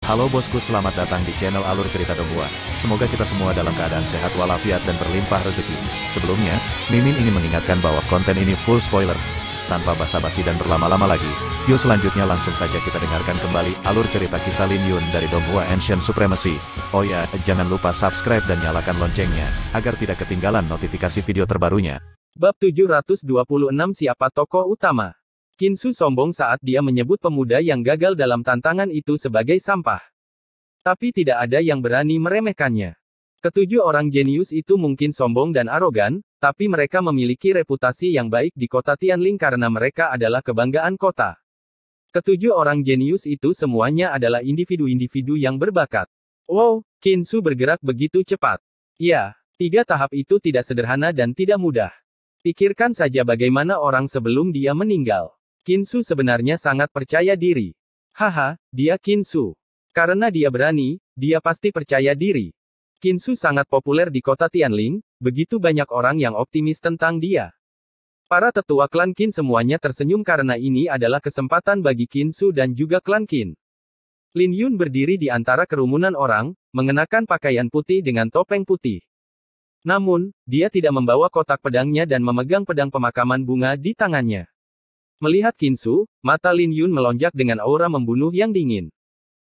Halo bosku, selamat datang di channel Alur Cerita Donghua. Semoga kita semua dalam keadaan sehat walafiat dan berlimpah rezeki. Sebelumnya, Mimin ingin mengingatkan bahwa konten ini full spoiler. Tanpa basa-basi dan berlama-lama lagi, yuk selanjutnya langsung saja kita dengarkan kembali alur cerita kisah Lin Yun dari Donghua Ancient Supremacy. Oh ya, jangan lupa subscribe dan nyalakan loncengnya, agar tidak ketinggalan notifikasi video terbarunya. Bab 726. Siapa tokoh utama? Qin Su sombong saat dia menyebut pemuda yang gagal dalam tantangan itu sebagai sampah. Tapi tidak ada yang berani meremehkannya. Ketujuh orang jenius itu mungkin sombong dan arogan, tapi mereka memiliki reputasi yang baik di kota Tianling karena mereka adalah kebanggaan kota. Ketujuh orang jenius itu semuanya adalah individu-individu yang berbakat. Wow, Qin Su bergerak begitu cepat. Ya, tiga tahap itu tidak sederhana dan tidak mudah. Pikirkan saja bagaimana orang sebelum dia meninggal. Qin Su sebenarnya sangat percaya diri. Haha, dia Qin Su. Karena dia berani, dia pasti percaya diri. Qin Su sangat populer di kota Tianling, begitu banyak orang yang optimis tentang dia. Para tetua klan Qin semuanya tersenyum karena ini adalah kesempatan bagi Qin Su dan juga klan Qin. Lin Yun berdiri di antara kerumunan orang, mengenakan pakaian putih dengan topeng putih. Namun, dia tidak membawa kotak pedangnya dan memegang pedang pemakaman bunga di tangannya. Melihat Qin Su, mata Lin Yun melonjak dengan aura membunuh yang dingin.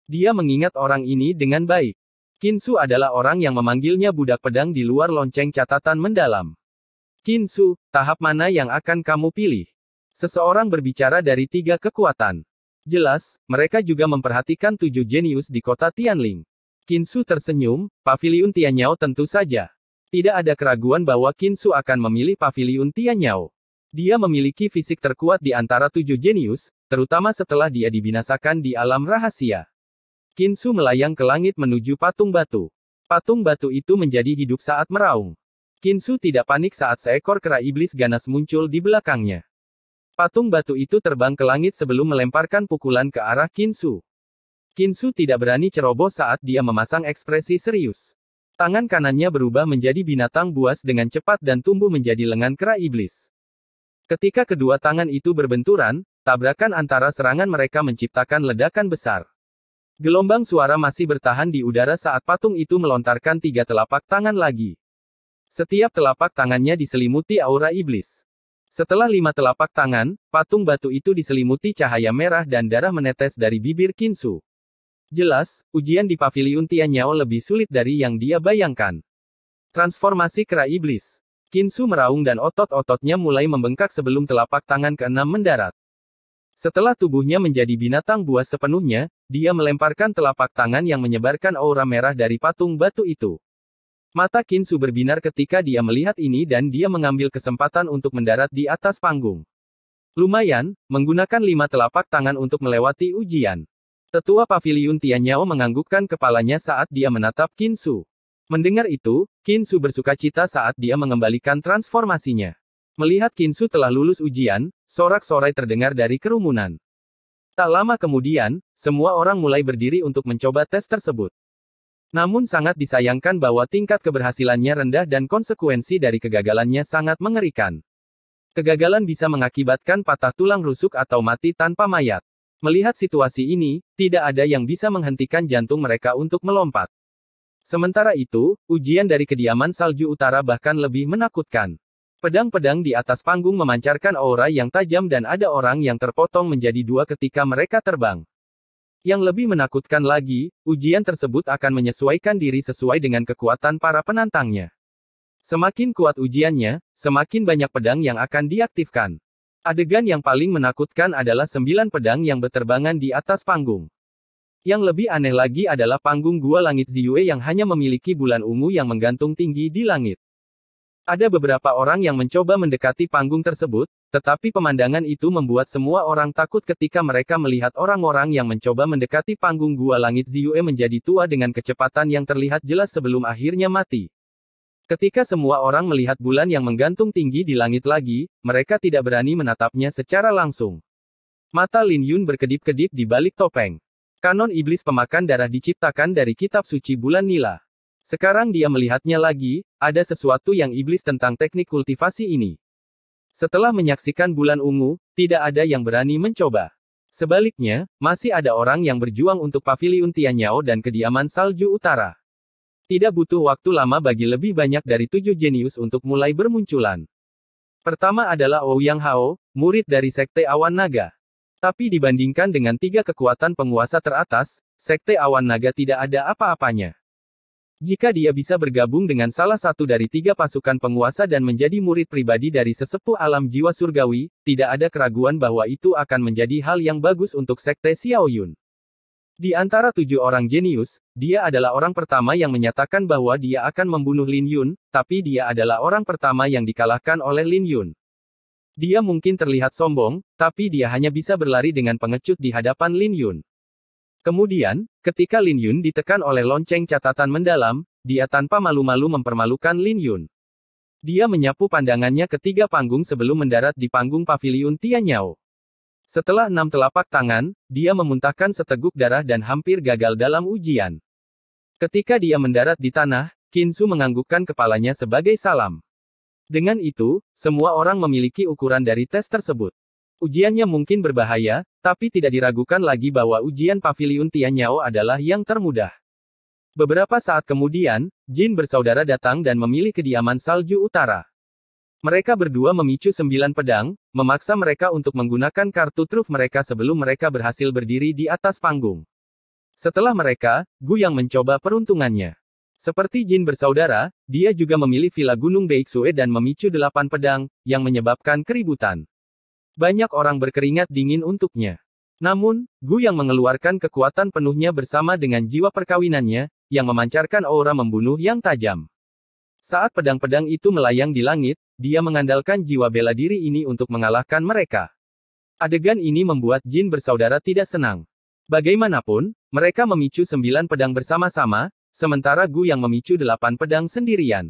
Dia mengingat orang ini dengan baik. Qin Su adalah orang yang memanggilnya budak pedang di luar lonceng catatan mendalam. Qin Su, tahap mana yang akan kamu pilih? Seseorang berbicara dari tiga kekuatan. Jelas, mereka juga memperhatikan tujuh jenius di kota Tianling. Qin Su tersenyum, Paviliun Tianyao tentu saja. Tidak ada keraguan bahwa Qin Su akan memilih Paviliun Tianyao. Dia memiliki fisik terkuat di antara tujuh jenius, terutama setelah dia dibinasakan di alam rahasia. Qin Su melayang ke langit menuju patung batu. Patung batu itu menjadi hidup saat meraung. Qin Su tidak panik saat seekor kera iblis ganas muncul di belakangnya. Patung batu itu terbang ke langit sebelum melemparkan pukulan ke arah Qin Su. Qin Su tidak berani ceroboh saat dia memasang ekspresi serius. Tangan kanannya berubah menjadi binatang buas dengan cepat dan tumbuh menjadi lengan kera iblis. Ketika kedua tangan itu berbenturan, tabrakan antara serangan mereka menciptakan ledakan besar. Gelombang suara masih bertahan di udara saat patung itu melontarkan tiga telapak tangan lagi. Setiap telapak tangannya diselimuti aura iblis. Setelah 5 telapak tangan, patung batu itu diselimuti cahaya merah dan darah menetes dari bibir Qin Su. Jelas, ujian di Paviliun Tianyao lebih sulit dari yang dia bayangkan. Transformasi kera iblis. Qin Su meraung dan otot-ototnya mulai membengkak sebelum telapak tangan keenam mendarat. Setelah tubuhnya menjadi binatang buas sepenuhnya, dia melemparkan telapak tangan yang menyebarkan aura merah dari patung batu itu. Mata Qin Su berbinar ketika dia melihat ini dan dia mengambil kesempatan untuk mendarat di atas panggung. Lumayan, menggunakan 5 telapak tangan untuk melewati ujian. Tetua Paviliun Tianyao menganggukkan kepalanya saat dia menatap Qin Su. Mendengar itu, Qin Su bersukacita saat dia mengembalikan transformasinya. Melihat Qin Su telah lulus ujian, sorak-sorai terdengar dari kerumunan. Tak lama kemudian, semua orang mulai berdiri untuk mencoba tes tersebut. Namun sangat disayangkan bahwa tingkat keberhasilannya rendah dan konsekuensi dari kegagalannya sangat mengerikan. Kegagalan bisa mengakibatkan patah tulang rusuk atau mati tanpa mayat. Melihat situasi ini, tidak ada yang bisa menghentikan jantung mereka untuk melompat. Sementara itu, ujian dari kediaman salju utara bahkan lebih menakutkan. Pedang-pedang di atas panggung memancarkan aura yang tajam dan ada orang yang terpotong menjadi dua ketika mereka terbang. Yang lebih menakutkan lagi, ujian tersebut akan menyesuaikan diri sesuai dengan kekuatan para penantangnya. Semakin kuat ujiannya, semakin banyak pedang yang akan diaktifkan. Adegan yang paling menakutkan adalah 9 pedang yang berterbangan di atas panggung. Yang lebih aneh lagi adalah panggung Gua Langit Ziyue yang hanya memiliki bulan ungu yang menggantung tinggi di langit. Ada beberapa orang yang mencoba mendekati panggung tersebut, tetapi pemandangan itu membuat semua orang takut ketika mereka melihat orang-orang yang mencoba mendekati panggung Gua Langit Ziyue menjadi tua dengan kecepatan yang terlihat jelas sebelum akhirnya mati. Ketika semua orang melihat bulan yang menggantung tinggi di langit lagi, mereka tidak berani menatapnya secara langsung. Mata Lin Yun berkedip-kedip di balik topeng. Kanon iblis pemakan darah diciptakan dari kitab suci bulan nila. Sekarang dia melihatnya lagi, ada sesuatu yang iblis tentang teknik kultivasi ini. Setelah menyaksikan bulan ungu, tidak ada yang berani mencoba. Sebaliknya, masih ada orang yang berjuang untuk Paviliun Tianyao dan kediaman Salju Utara. Tidak butuh waktu lama bagi lebih banyak dari 7 jenius untuk mulai bermunculan. Pertama adalah Ouyang Hao, murid dari Sekte Awan Naga. Tapi dibandingkan dengan 3 kekuatan penguasa teratas, Sekte Awan Naga tidak ada apa-apanya. Jika dia bisa bergabung dengan salah satu dari 3 pasukan penguasa dan menjadi murid pribadi dari sesepuh alam jiwa surgawi, tidak ada keraguan bahwa itu akan menjadi hal yang bagus untuk Sekte Xiaoyun. Di antara 7 orang jenius, dia adalah orang pertama yang menyatakan bahwa dia akan membunuh Lin Yun, tapi dia adalah orang pertama yang dikalahkan oleh Lin Yun. Dia mungkin terlihat sombong, tapi dia hanya bisa berlari dengan pengecut di hadapan Lin Yun. Kemudian, ketika Lin Yun ditekan oleh lonceng catatan mendalam, dia tanpa malu-malu mempermalukan Lin Yun. Dia menyapu pandangannya ke 3 panggung sebelum mendarat di panggung Paviliun Tianyao. Setelah 6 telapak tangan, dia memuntahkan seteguk darah dan hampir gagal dalam ujian. Ketika dia mendarat di tanah, Qin Su menganggukkan kepalanya sebagai salam. Dengan itu, semua orang memiliki ukuran dari tes tersebut. Ujiannya mungkin berbahaya, tapi tidak diragukan lagi bahwa ujian Paviliun Tianyao adalah yang termudah. Beberapa saat kemudian, Jin bersaudara datang dan memilih kediaman Salju Utara. Mereka berdua memicu 9 pedang, memaksa mereka untuk menggunakan kartu truf mereka sebelum mereka berhasil berdiri di atas panggung. Setelah mereka, Gu yang mencoba peruntungannya. Seperti Jin bersaudara, dia juga memilih Villa Gunung Beixue dan memicu 8 pedang, yang menyebabkan keributan. Banyak orang berkeringat dingin untuknya. Namun, Gu yang mengeluarkan kekuatan penuhnya bersama dengan jiwa perkawinannya, yang memancarkan aura membunuh yang tajam. Saat pedang-pedang itu melayang di langit, dia mengandalkan jiwa bela diri ini untuk mengalahkan mereka. Adegan ini membuat Jin bersaudara tidak senang. Bagaimanapun, mereka memicu 9 pedang bersama-sama, sementara Gu yang memicu 8 pedang sendirian.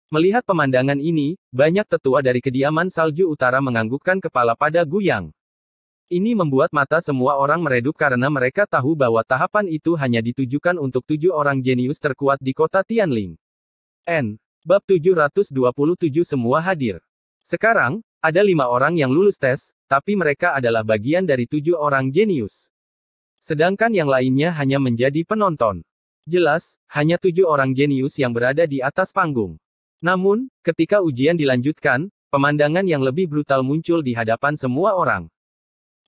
Melihat pemandangan ini, banyak tetua dari kediaman Salju Utara menganggukkan kepala pada Gu Yang. Ini membuat mata semua orang meredup karena mereka tahu bahwa tahapan itu hanya ditujukan untuk 7 orang jenius terkuat di kota Tianling. Bab 727 semua hadir. Sekarang, ada 5 orang yang lulus tes, tapi mereka adalah bagian dari 7 orang jenius. Sedangkan yang lainnya hanya menjadi penonton. Jelas, hanya 7 orang jenius yang berada di atas panggung. Namun, ketika ujian dilanjutkan, pemandangan yang lebih brutal muncul di hadapan semua orang.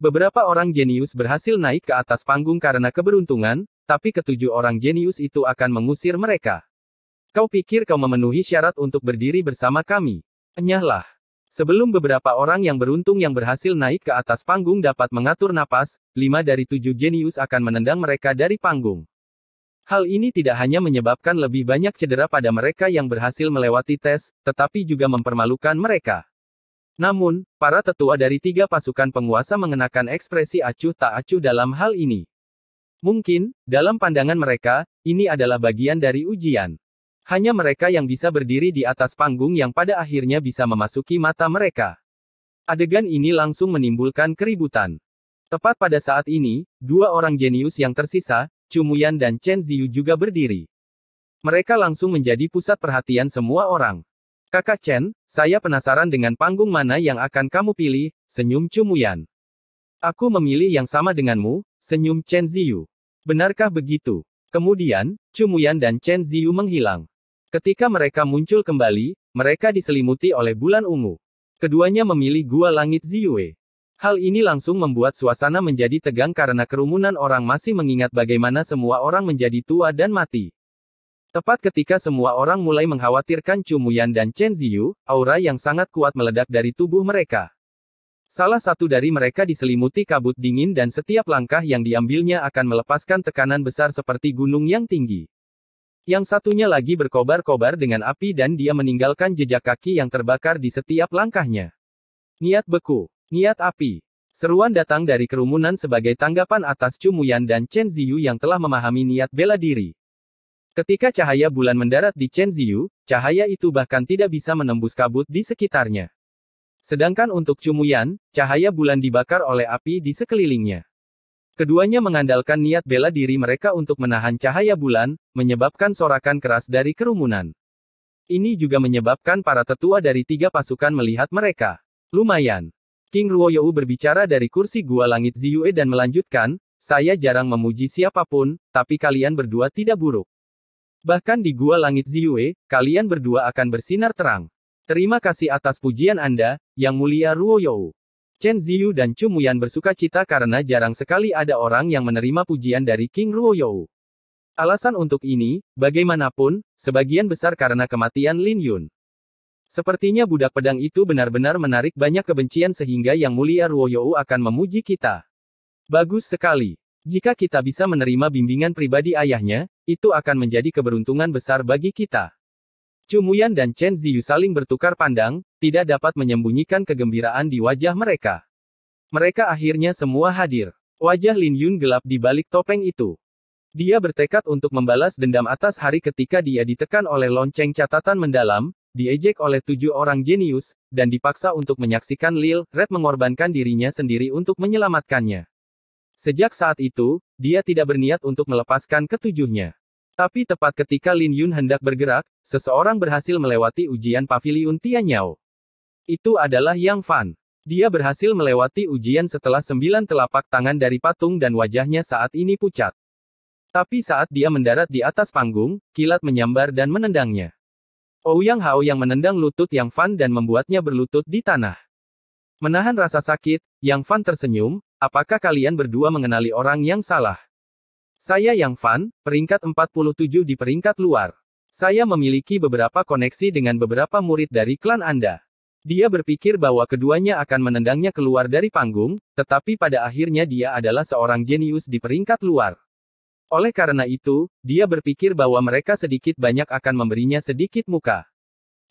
Beberapa orang jenius berhasil naik ke atas panggung karena keberuntungan, tapi ke-7 orang jenius itu akan mengusir mereka. Kau pikir kau memenuhi syarat untuk berdiri bersama kami? Enyahlah. Sebelum beberapa orang yang beruntung yang berhasil naik ke atas panggung dapat mengatur napas, 5 dari 7 jenius akan menendang mereka dari panggung. Hal ini tidak hanya menyebabkan lebih banyak cedera pada mereka yang berhasil melewati tes, tetapi juga mempermalukan mereka. Namun, para tetua dari 3 pasukan penguasa mengenakan ekspresi acuh tak acuh dalam hal ini. Mungkin, dalam pandangan mereka, ini adalah bagian dari ujian. Hanya mereka yang bisa berdiri di atas panggung yang pada akhirnya bisa memasuki mata mereka. Adegan ini langsung menimbulkan keributan. Tepat pada saat ini, 2 orang jenius yang tersisa, Chu Muyan dan Chen Ziyu juga berdiri. Mereka langsung menjadi pusat perhatian semua orang. Kakak Chen, saya penasaran dengan panggung mana yang akan kamu pilih, senyum Chu Muyan. Aku memilih yang sama denganmu, senyum Chen Ziyu. Benarkah begitu? Kemudian, Chu Muyan dan Chen Ziyu menghilang. Ketika mereka muncul kembali, mereka diselimuti oleh bulan ungu. Keduanya memilih Gua Langit Ziyue. Hal ini langsung membuat suasana menjadi tegang karena kerumunan orang masih mengingat bagaimana semua orang menjadi tua dan mati. Tepat ketika semua orang mulai mengkhawatirkan Chu Muyan dan Chen Ziyu, aura yang sangat kuat meledak dari tubuh mereka. Salah satu dari mereka diselimuti kabut dingin dan setiap langkah yang diambilnya akan melepaskan tekanan besar seperti gunung yang tinggi. Yang satunya lagi berkobar-kobar dengan api dan dia meninggalkan jejak kaki yang terbakar di setiap langkahnya. Niat beku. Niat api. Seruan datang dari kerumunan sebagai tanggapan atas Chu Muyan dan Chen Ziyu yang telah memahami niat bela diri. Ketika cahaya bulan mendarat di Chen Ziyu, cahaya itu bahkan tidak bisa menembus kabut di sekitarnya. Sedangkan untuk Chu Muyan, cahaya bulan dibakar oleh api di sekelilingnya. Keduanya mengandalkan niat bela diri mereka untuk menahan cahaya bulan, menyebabkan sorakan keras dari kerumunan. Ini juga menyebabkan para tetua dari 3 pasukan melihat mereka. Lumayan. King Ruoyou berbicara dari kursi Gua Langit Ziyue dan melanjutkan, saya jarang memuji siapapun, tapi kalian berdua tidak buruk. Bahkan di Gua Langit Ziyue, kalian berdua akan bersinar terang. Terima kasih atas pujian Anda, Yang Mulia Ruoyou. Chen Ziyu dan Chu Muyan bersuka cita karena jarang sekali ada orang yang menerima pujian dari King Ruoyou. Alasan untuk ini, bagaimanapun, sebagian besar karena kematian Lin Yun. Sepertinya budak pedang itu benar-benar menarik banyak kebencian sehingga Yang Mulia Ruoyou akan memuji kita. Bagus sekali. Jika kita bisa menerima bimbingan pribadi ayahnya, itu akan menjadi keberuntungan besar bagi kita. Chu Muyan dan Chen Ziyu saling bertukar pandang, tidak dapat menyembunyikan kegembiraan di wajah mereka. Mereka akhirnya semua hadir. Wajah Lin Yun gelap di balik topeng itu. Dia bertekad untuk membalas dendam atas hari ketika dia ditekan oleh lonceng catatan mendalam, diejek oleh 7 orang jenius, dan dipaksa untuk menyaksikan Lil Red mengorbankan dirinya sendiri untuk menyelamatkannya. Sejak saat itu, dia tidak berniat untuk melepaskan ketujuhnya. Tapi tepat ketika Lin Yun hendak bergerak, seseorang berhasil melewati ujian Paviliun Tianyao. Itu adalah Yang Fan. Dia berhasil melewati ujian setelah 9 telapak tangan dari patung dan wajahnya saat ini pucat. Tapi saat dia mendarat di atas panggung, kilat menyambar dan menendangnya. Ouyang Hao yang menendang lutut Yang Fan dan membuatnya berlutut di tanah. Menahan rasa sakit, Yang Fan tersenyum, apakah kalian berdua mengenali orang yang salah? Saya Yang Fan, peringkat 47 di peringkat luar. Saya memiliki beberapa koneksi dengan beberapa murid dari klan Anda. Dia berpikir bahwa keduanya akan menendangnya keluar dari panggung, tetapi pada akhirnya dia adalah seorang jenius di peringkat luar. Oleh karena itu, dia berpikir bahwa mereka sedikit banyak akan memberinya sedikit muka.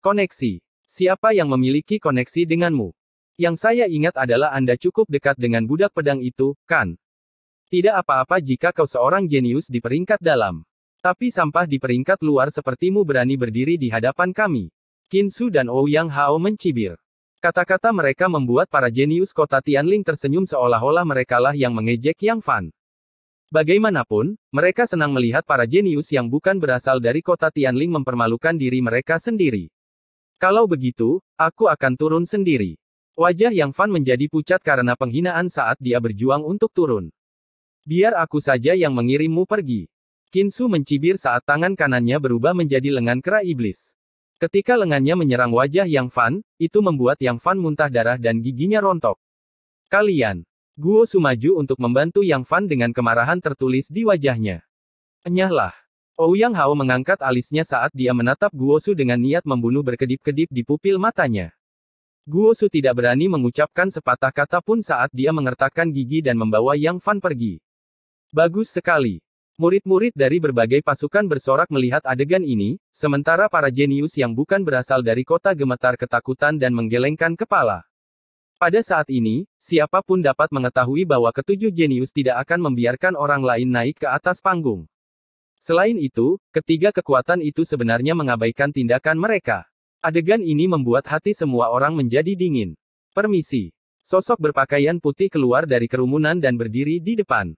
Koneksi. Siapa yang memiliki koneksi denganmu? Yang saya ingat adalah Anda cukup dekat dengan budak pedang itu, kan? Tidak apa-apa jika kau seorang jenius di peringkat dalam. Tapi sampah di peringkat luar sepertimu berani berdiri di hadapan kami. Qin Su dan Ouyang Hao mencibir. Kata-kata mereka membuat para jenius kota Tianling tersenyum seolah-olah merekalah yang mengejek Yang Fan. Bagaimanapun, mereka senang melihat para jenius yang bukan berasal dari kota Tianling mempermalukan diri mereka sendiri. Kalau begitu, aku akan turun sendiri. Wajah Yang Fan menjadi pucat karena penghinaan saat dia berjuang untuk turun. Biar aku saja yang mengirimmu pergi. Qin Su mencibir saat tangan kanannya berubah menjadi lengan kera iblis. Ketika lengannya menyerang wajah Yang Fan, itu membuat Yang Fan muntah darah dan giginya rontok. Kalian. Guo Su maju untuk membantu Yang Fan dengan kemarahan tertulis di wajahnya. Enyahlah. Ouyang Hao mengangkat alisnya saat dia menatap Guo Su dengan niat membunuh berkedip-kedip di pupil matanya. Guo Su tidak berani mengucapkan sepatah kata pun saat dia mengertakkan gigi dan membawa Yang Fan pergi. Bagus sekali. Murid-murid dari berbagai pasukan bersorak melihat adegan ini, sementara para jenius yang bukan berasal dari kota gemetar ketakutan dan menggelengkan kepala. Pada saat ini, siapapun dapat mengetahui bahwa ketujuh jenius tidak akan membiarkan orang lain naik ke atas panggung. Selain itu, ketiga kekuatan itu sebenarnya mengabaikan tindakan mereka. Adegan ini membuat hati semua orang menjadi dingin. Permisi. Sosok berpakaian putih keluar dari kerumunan dan berdiri di depan.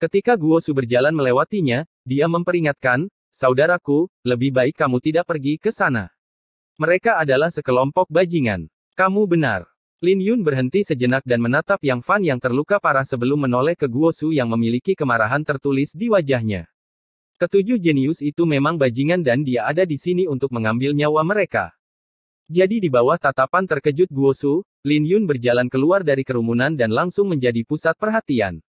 Ketika Guo Su berjalan melewatinya, dia memperingatkan, saudaraku, lebih baik kamu tidak pergi ke sana. Mereka adalah sekelompok bajingan. Kamu benar. Lin Yun berhenti sejenak dan menatap Yang Fan yang terluka parah sebelum menoleh ke Guo Su yang memiliki kemarahan tertulis di wajahnya. Ketujuh jenius itu memang bajingan dan dia ada di sini untuk mengambil nyawa mereka. Jadi di bawah tatapan terkejut Guo Su, Lin Yun berjalan keluar dari kerumunan dan langsung menjadi pusat perhatian.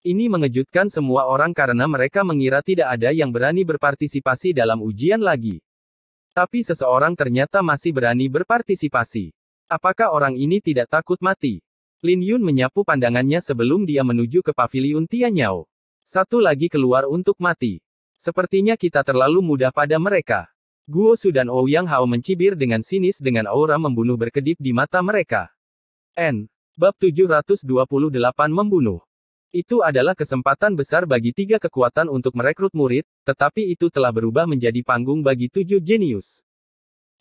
Ini mengejutkan semua orang karena mereka mengira tidak ada yang berani berpartisipasi dalam ujian lagi. Tapi seseorang ternyata masih berani berpartisipasi. Apakah orang ini tidak takut mati? Lin Yun menyapu pandangannya sebelum dia menuju ke Paviliun Tianyao. Satu lagi keluar untuk mati. Sepertinya kita terlalu mudah pada mereka. Guo Su dan Ouyang Hao mencibir dengan sinis dengan aura membunuh berkedip di mata mereka. Bab 728 membunuh. Itu adalah kesempatan besar bagi tiga kekuatan untuk merekrut murid, tetapi itu telah berubah menjadi panggung bagi 7 jenius.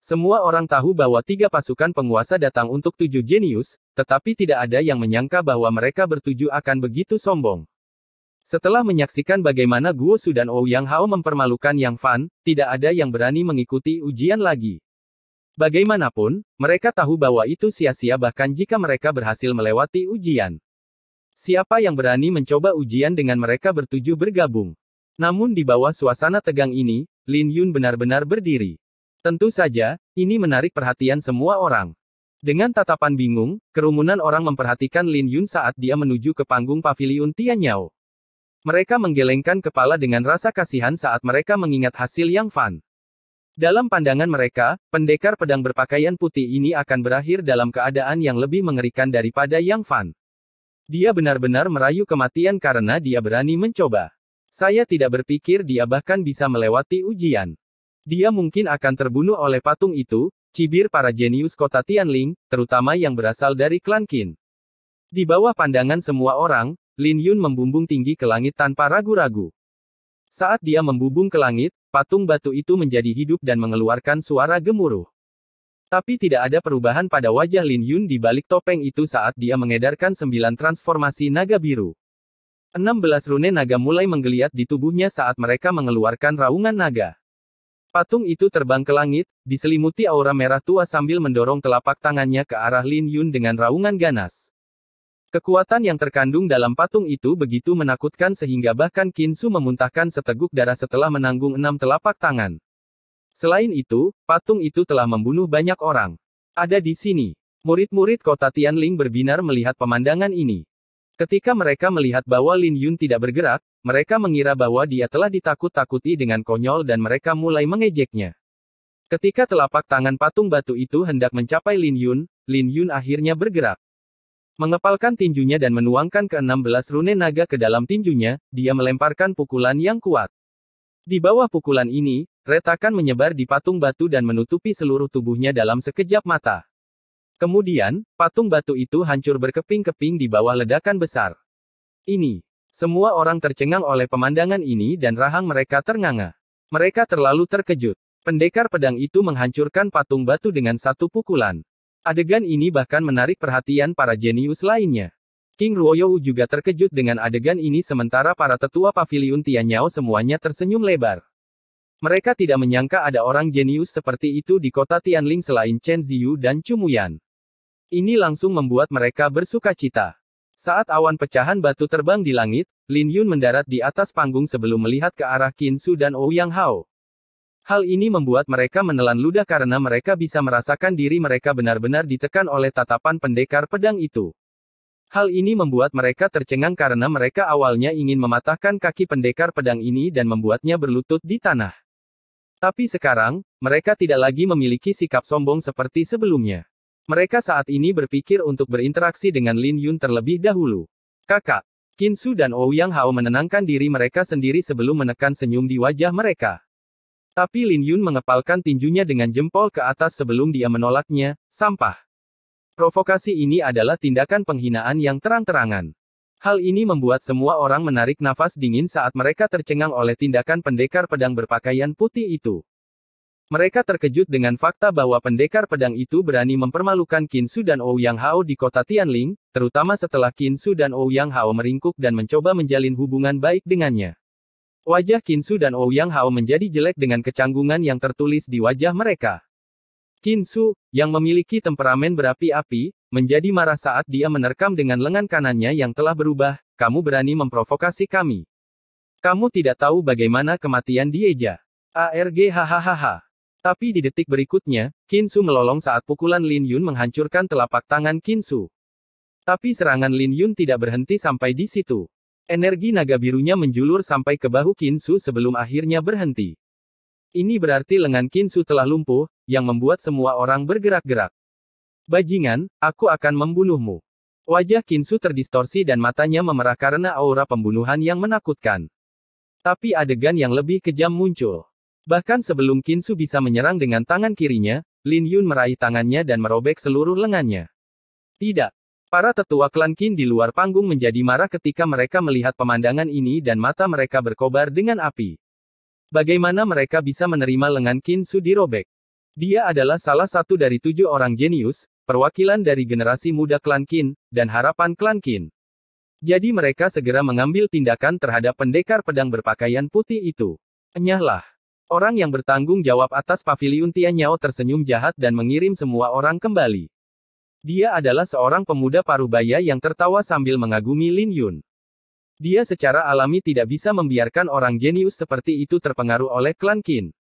Semua orang tahu bahwa 3 pasukan penguasa datang untuk 7 jenius, tetapi tidak ada yang menyangka bahwa mereka bertuju akan begitu sombong. Setelah menyaksikan bagaimana Guo Su dan Ouyang Hao mempermalukan Yang Fan, tidak ada yang berani mengikuti ujian lagi. Bagaimanapun, mereka tahu bahwa itu sia-sia bahkan jika mereka berhasil melewati ujian. Siapa yang berani mencoba ujian dengan mereka bertujuh bergabung? Namun di bawah suasana tegang ini, Lin Yun benar-benar berdiri. Tentu saja, ini menarik perhatian semua orang. Dengan tatapan bingung, kerumunan orang memperhatikan Lin Yun saat dia menuju ke panggung paviliun Tianyao. Mereka menggelengkan kepala dengan rasa kasihan saat mereka mengingat hasil Yang Fan. Dalam pandangan mereka, pendekar pedang berpakaian putih ini akan berakhir dalam keadaan yang lebih mengerikan daripada Yang Fan. Dia benar-benar merayu kematian karena dia berani mencoba. Saya tidak berpikir dia bahkan bisa melewati ujian. Dia mungkin akan terbunuh oleh patung itu, cibir para jenius kota Tianling, terutama yang berasal dari klan Qin. Di bawah pandangan semua orang, Lin Yun membumbung tinggi ke langit tanpa ragu-ragu. Saat dia membubung ke langit, patung batu itu menjadi hidup dan mengeluarkan suara gemuruh. Tapi tidak ada perubahan pada wajah Lin Yun di balik topeng itu saat dia mengedarkan 9 transformasi naga biru. 16 rune naga mulai menggeliat di tubuhnya saat mereka mengeluarkan raungan naga. Patung itu terbang ke langit, diselimuti aura merah tua sambil mendorong telapak tangannya ke arah Lin Yun dengan raungan ganas. Kekuatan yang terkandung dalam patung itu begitu menakutkan sehingga bahkan Qin Su memuntahkan seteguk darah setelah menanggung 6 telapak tangan. Selain itu, patung itu telah membunuh banyak orang. Ada di sini. Murid-murid kota Tianling berbinar melihat pemandangan ini. Ketika mereka melihat bahwa Lin Yun tidak bergerak, mereka mengira bahwa dia telah ditakut-takuti dengan konyol dan mereka mulai mengejeknya. Ketika telapak tangan patung batu itu hendak mencapai Lin Yun akhirnya bergerak. Mengepalkan tinjunya dan menuangkan ke-16 rune naga ke dalam tinjunya, dia melemparkan pukulan yang kuat. Di bawah pukulan ini, retakan menyebar di patung batu dan menutupi seluruh tubuhnya dalam sekejap mata. Kemudian, patung batu itu hancur berkeping-keping di bawah ledakan besar. Ini. Semua orang tercengang oleh pemandangan ini dan rahang mereka ternganga. Mereka terlalu terkejut. Pendekar pedang itu menghancurkan patung batu dengan satu pukulan. Adegan ini bahkan menarik perhatian para jenius lainnya. King Ruoyou juga terkejut dengan adegan ini sementara para tetua paviliun Tianyao semuanya tersenyum lebar. Mereka tidak menyangka ada orang jenius seperti itu di kota Tianling selain Chen Ziyu dan Cumuyan. Ini langsung membuat mereka bersukacita. Saat awan pecahan batu terbang di langit, Lin Yun mendarat di atas panggung sebelum melihat ke arah Qin Su dan Ouyang Hao. Hal ini membuat mereka menelan ludah karena mereka bisa merasakan diri mereka benar-benar ditekan oleh tatapan pendekar pedang itu. Hal ini membuat mereka tercengang karena mereka awalnya ingin mematahkan kaki pendekar pedang ini dan membuatnya berlutut di tanah. Tapi sekarang, mereka tidak lagi memiliki sikap sombong seperti sebelumnya. Mereka saat ini berpikir untuk berinteraksi dengan Lin Yun terlebih dahulu. Kakak, Qin Su dan Ouyang Hao menenangkan diri mereka sendiri sebelum menekan senyum di wajah mereka. Tapi Lin Yun mengepalkan tinjunya dengan jempol ke atas sebelum dia menolaknya, sampah. Provokasi ini adalah tindakan penghinaan yang terang-terangan. Hal ini membuat semua orang menarik nafas dingin saat mereka tercengang oleh tindakan pendekar pedang berpakaian putih itu. Mereka terkejut dengan fakta bahwa pendekar pedang itu berani mempermalukan Qin Su dan Ouyang Hao di kota Tianling, terutama setelah Qin Su dan Ouyang Hao meringkuk dan mencoba menjalin hubungan baik dengannya. Wajah Qin Su dan Ouyang Hao menjadi jelek dengan kecanggungan yang tertulis di wajah mereka. Qin Su, yang memiliki temperamen berapi-api, menjadi marah saat dia menerkam dengan lengan kanannya yang telah berubah, "Kamu berani memprovokasi kami. Kamu tidak tahu bagaimana kematian Dieja." ARG hahaha. Tapi di detik berikutnya, Qin Su melolong saat pukulan Lin Yun menghancurkan telapak tangan Qin Su. Tapi serangan Lin Yun tidak berhenti sampai di situ. Energi naga birunya menjulur sampai ke bahu Qin Su sebelum akhirnya berhenti. Ini berarti lengan Qin Su telah lumpuh, yang membuat semua orang bergerak-gerak. "Bajingan, aku akan membunuhmu." Wajah Qin Su terdistorsi dan matanya memerah karena aura pembunuhan yang menakutkan. Tapi adegan yang lebih kejam muncul. Bahkan sebelum Qin Su bisa menyerang dengan tangan kirinya, Lin Yun meraih tangannya dan merobek seluruh lengannya. Tidak. Para tetua klan Qin di luar panggung menjadi marah ketika mereka melihat pemandangan ini dan mata mereka berkobar dengan api. Bagaimana mereka bisa menerima lengan Qin Su dirobek? Dia adalah salah satu dari 7 orang jenius, perwakilan dari generasi muda klan Qin, dan harapan klan Qin. Jadi mereka segera mengambil tindakan terhadap pendekar pedang berpakaian putih itu. Enyahlah. Orang yang bertanggung jawab atas paviliun Tianyao tersenyum jahat dan mengirim semua orang kembali. Dia adalah seorang pemuda parubaya yang tertawa sambil mengagumi Lin Yun. Dia secara alami tidak bisa membiarkan orang jenius seperti itu terpengaruh oleh klan Qin.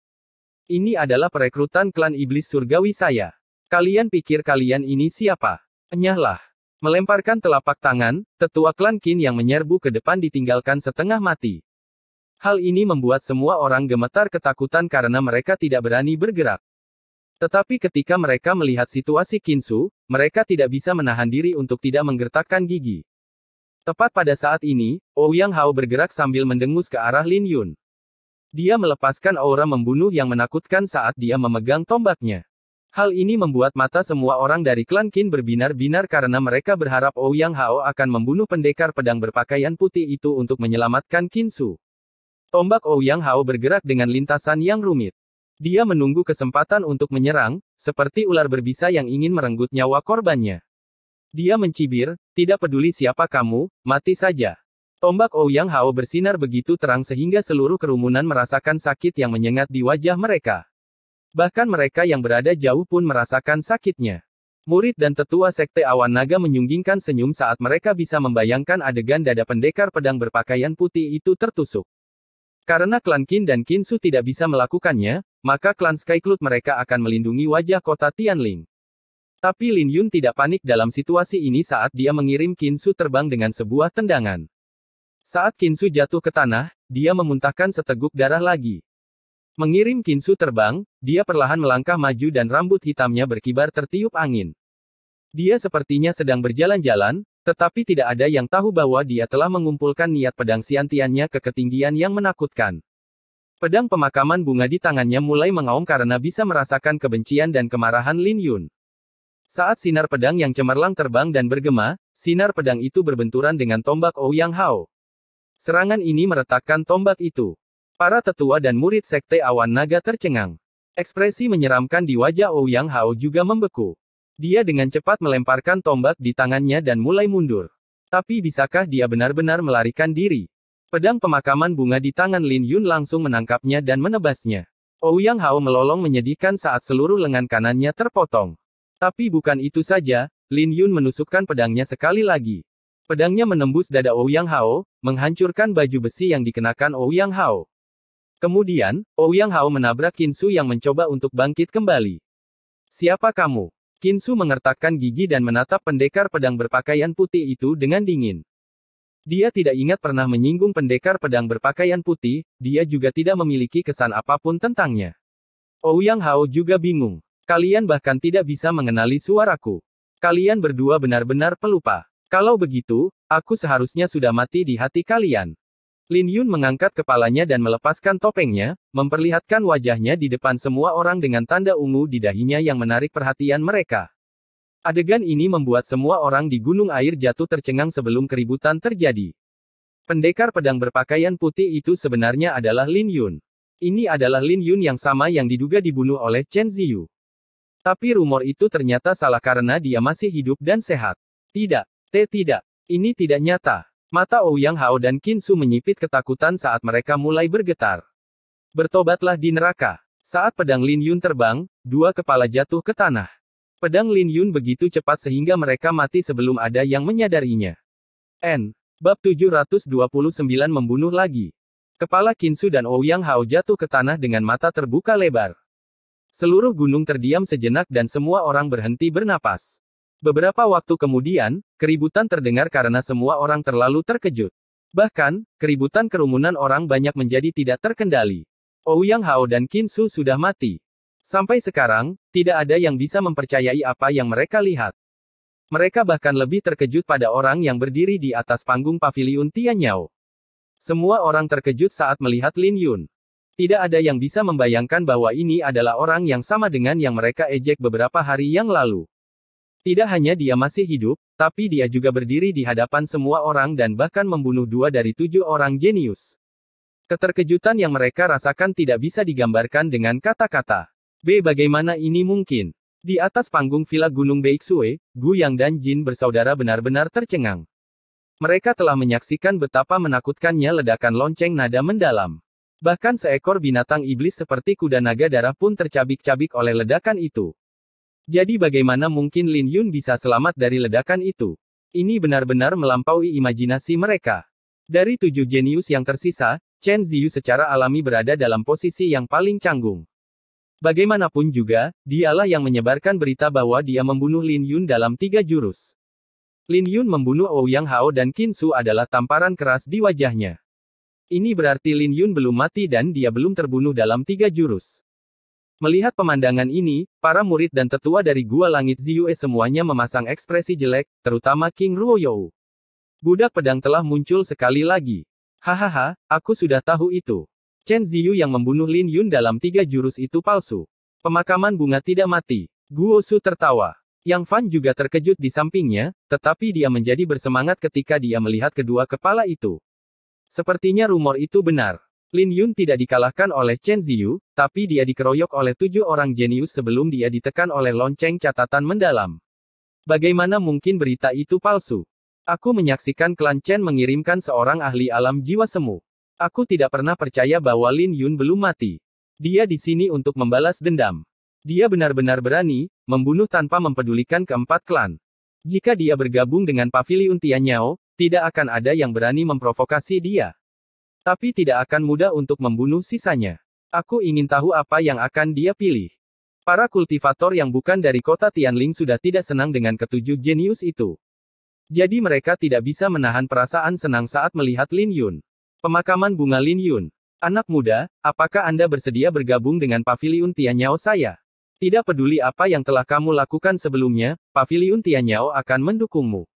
Ini adalah perekrutan klan iblis surgawi saya. Kalian pikir kalian ini siapa? Enyahlah. Melemparkan telapak tangan, tetua klan Qin yang menyerbu ke depan ditinggalkan setengah mati. Hal ini membuat semua orang gemetar ketakutan karena mereka tidak berani bergerak. Tetapi ketika mereka melihat situasi Qinsu, mereka tidak bisa menahan diri untuk tidak menggertakkan gigi. Tepat pada saat ini, Ouyang Hao bergerak sambil mendengus ke arah Lin Yun. Dia melepaskan aura membunuh yang menakutkan saat dia memegang tombaknya. Hal ini membuat mata semua orang dari klan Qin berbinar-binar karena mereka berharap Ouyang Hao akan membunuh pendekar pedang berpakaian putih itu untuk menyelamatkan Qinsu. Tombak Ouyang Hao bergerak dengan lintasan yang rumit. Dia menunggu kesempatan untuk menyerang, seperti ular berbisa yang ingin merenggut nyawa korbannya. Dia mencibir, tidak peduli siapa kamu, mati saja. Tombak Ouyang Hao bersinar begitu terang sehingga seluruh kerumunan merasakan sakit yang menyengat di wajah mereka. Bahkan mereka yang berada jauh pun merasakan sakitnya. Murid dan tetua sekte awan naga menyunggingkan senyum saat mereka bisa membayangkan adegan dada pendekar pedang berpakaian putih itu tertusuk. Karena klan Qin dan Qinsu tidak bisa melakukannya, maka klan Skycloud mereka akan melindungi wajah kota Tianling. Tapi Lin Yun tidak panik dalam situasi ini saat dia mengirim Qinsu terbang dengan sebuah tendangan. Saat Qinsu jatuh ke tanah, dia memuntahkan seteguk darah lagi. Mengirim Qinsu terbang, dia perlahan melangkah maju dan rambut hitamnya berkibar tertiup angin. Dia sepertinya sedang berjalan-jalan, tetapi tidak ada yang tahu bahwa dia telah mengumpulkan niat pedang Xiantiannya ke ketinggian yang menakutkan. Pedang pemakaman bunga di tangannya mulai mengaum karena bisa merasakan kebencian dan kemarahan Lin Yun. Saat sinar pedang yang cemerlang terbang dan bergema, sinar pedang itu berbenturan dengan tombak Ouyang Hao. Serangan ini meretakkan tombak itu. Para tetua dan murid sekte awan naga tercengang. Ekspresi menyeramkan di wajah Ouyang Hao juga membeku. Dia dengan cepat melemparkan tombak di tangannya dan mulai mundur. Tapi bisakah dia benar-benar melarikan diri? Pedang pemakaman bunga di tangan Lin Yun langsung menangkapnya dan menebasnya. Ouyang Hao melolong menyedihkan saat seluruh lengan kanannya terpotong. Tapi bukan itu saja, Lin Yun menusukkan pedangnya sekali lagi. Pedangnya menembus dada Ouyang Hao, menghancurkan baju besi yang dikenakan Ouyang Hao. Kemudian, Ouyang Hao menabrak Qinsu yang mencoba untuk bangkit kembali. Siapa kamu? Qinsu mengertakkan gigi dan menatap pendekar pedang berpakaian putih itu dengan dingin. Dia tidak ingat pernah menyinggung pendekar pedang berpakaian putih, dia juga tidak memiliki kesan apapun tentangnya. Ouyang Hao juga bingung. Kalian bahkan tidak bisa mengenali suaraku. Kalian berdua benar-benar pelupa. Kalau begitu, aku seharusnya sudah mati di hati kalian. Lin Yun mengangkat kepalanya dan melepaskan topengnya, memperlihatkan wajahnya di depan semua orang dengan tanda ungu di dahinya yang menarik perhatian mereka. Adegan ini membuat semua orang di gunung air jatuh tercengang sebelum keributan terjadi. Pendekar pedang berpakaian putih itu sebenarnya adalah Lin Yun. Ini adalah Lin Yun yang sama yang diduga dibunuh oleh Chen Ziyu. Tapi rumor itu ternyata salah karena dia masih hidup dan sehat. Tidak, tidak. Ini tidak nyata. Mata Ouyang Hao dan Qinsu menyipit ketakutan saat mereka mulai bergetar. Bertobatlah di neraka. Saat pedang Lin Yun terbang, dua kepala jatuh ke tanah. Pedang Lin Yun begitu cepat sehingga mereka mati sebelum ada yang menyadarinya. Bab 729 membunuh lagi. Kepala Qinsu dan Ouyang Hao jatuh ke tanah dengan mata terbuka lebar. Seluruh gunung terdiam sejenak dan semua orang berhenti bernapas. Beberapa waktu kemudian, keributan terdengar karena semua orang terlalu terkejut. Bahkan, keributan kerumunan orang banyak menjadi tidak terkendali. Ouyang Hao dan Qinsu sudah mati. Sampai sekarang, tidak ada yang bisa mempercayai apa yang mereka lihat. Mereka bahkan lebih terkejut pada orang yang berdiri di atas panggung paviliun Tianyao. Semua orang terkejut saat melihat Lin Yun. Tidak ada yang bisa membayangkan bahwa ini adalah orang yang sama dengan yang mereka ejek beberapa hari yang lalu. Tidak hanya dia masih hidup, tapi dia juga berdiri di hadapan semua orang dan bahkan membunuh 2 dari 7 orang jenius. Keterkejutan yang mereka rasakan tidak bisa digambarkan dengan kata-kata. Bagaimana ini mungkin? Di atas panggung villa Gunung Beixue, Gu Yang dan Jin bersaudara benar-benar tercengang. Mereka telah menyaksikan betapa menakutkannya ledakan lonceng nada mendalam. Bahkan seekor binatang iblis seperti kuda naga darah pun tercabik-cabik oleh ledakan itu. Jadi bagaimana mungkin Lin Yun bisa selamat dari ledakan itu? Ini benar-benar melampaui imajinasi mereka. Dari 7 jenius yang tersisa, Chen Ziyu secara alami berada dalam posisi yang paling canggung. Bagaimanapun juga, dialah yang menyebarkan berita bahwa dia membunuh Lin Yun dalam 3 jurus. Lin Yun membunuh Ouyang Hao dan Qin Su adalah tamparan keras di wajahnya. Ini berarti Lin Yun belum mati dan dia belum terbunuh dalam 3 jurus. Melihat pemandangan ini, para murid dan tetua dari Gua Langit Ziyue semuanya memasang ekspresi jelek, terutama King Ruoyou. Budak pedang telah muncul sekali lagi. Hahaha, aku sudah tahu itu. Chen Ziyu yang membunuh Lin Yun dalam 3 jurus itu palsu. Pemakaman bunga tidak mati. Guo Su tertawa. Yang Fan juga terkejut di sampingnya, tetapi dia menjadi bersemangat ketika dia melihat kedua kepala itu. Sepertinya rumor itu benar. Lin Yun tidak dikalahkan oleh Chen Ziyu, tapi dia dikeroyok oleh 7 orang jenius sebelum dia ditekan oleh lonceng catatan mendalam. Bagaimana mungkin berita itu palsu? Aku menyaksikan klan Chen mengirimkan seorang ahli alam jiwa semu. Aku tidak pernah percaya bahwa Lin Yun belum mati. Dia di sini untuk membalas dendam. Dia benar-benar berani, membunuh tanpa mempedulikan keempat klan. Jika dia bergabung dengan Paviliun Tianyao, tidak akan ada yang berani memprovokasi dia. Tapi tidak akan mudah untuk membunuh sisanya. Aku ingin tahu apa yang akan dia pilih. Para kultivator yang bukan dari kota Tianling sudah tidak senang dengan ketujuh jenius itu. Jadi mereka tidak bisa menahan perasaan senang saat melihat Lin Yun. Pemakaman bunga Lin Yun. Anak muda, apakah Anda bersedia bergabung dengan Paviliun Tianyao saya? Tidak peduli apa yang telah kamu lakukan sebelumnya, Paviliun Tianyao akan mendukungmu.